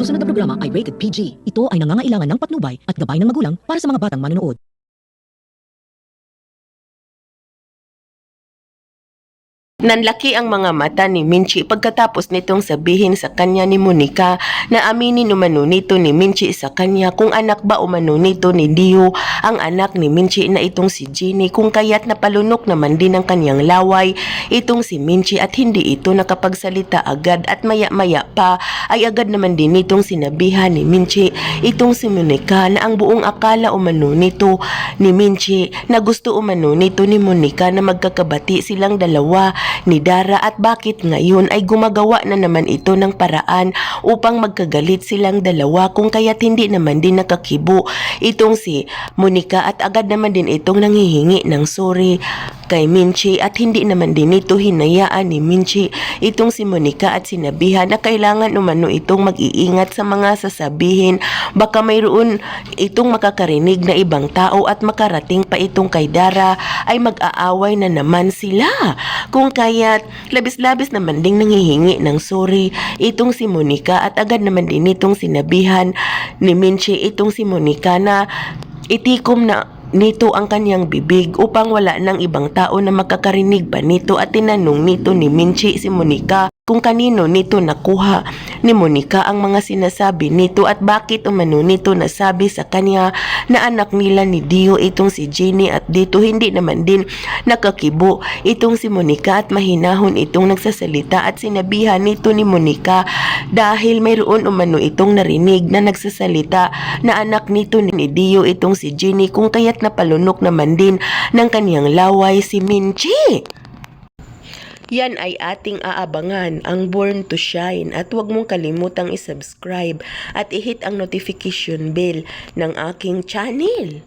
susunod na programa ay rated PG. Ito ay nangangailangan ng patnubay at gabay ng magulang para sa mga batang manonood. Nanlaki ang mga mata ni Minchi pagkatapos nitong sabihin sa kanya ni Monica na aminin umano nito ni Minchi sa kanya kung anak ba umano nito ni Dio ang anak ni Minchi na itong si Jenny, kung kaya't napalunok naman din ang kanyang laway itong si Minchi at hindi ito nakapagsalita agad, at maya-maya pa ay agad naman din itong sinabihan ni Minchi itong si Monica na ang buong akala umano nito ni Minchi na gusto umano nito ni Monica na magkakabati silang dalawa ni Dara, at bakit ngayon ay gumagawa na naman ito ng paraan upang magkagalit silang dalawa, kung kaya't hindi naman din nakakibo itong si Monica at agad naman din itong nanghihingi ng sorry kay Minchi, at hindi naman din ito hinayaan ni Minchi itong si Monica at sinabihan na kailangan umano itong mag-iingat sa mga sasabihin, baka mayroon itong makakarinig na ibang tao at makarating pa itong kay Dara ay mag-aaway na naman sila, kung kaya't labis-labis naman ding nanghihingi ng sorry itong si Monica at agad naman din itong sinabihan ni Minchi itong si Monica na itikom na nito ang kanyang bibig upang wala ng ibang tao na makakarinig ba nito, at tinanong nito ni Minchi si Monica kung kanino nito nakuha ni Monica ang mga sinasabi nito at bakit umano nito nasabi sa kanya na anak nila ni Dio itong si Jenny, at dito hindi naman din nakakibo itong si Monica at mahinahon itong nagsasalita at sinabihan nito ni Monica dahil mayroon umano itong narinig na nagsasalita na anak nito ni Dio itong si Jenny, kung kaya't napalunok naman din ng kaniyang laway si Minchi. Yan ay ating aabangan, ang Born to Shine, at huwag mong kalimutang isubscribe at i-hit ang notification bell ng aking channel.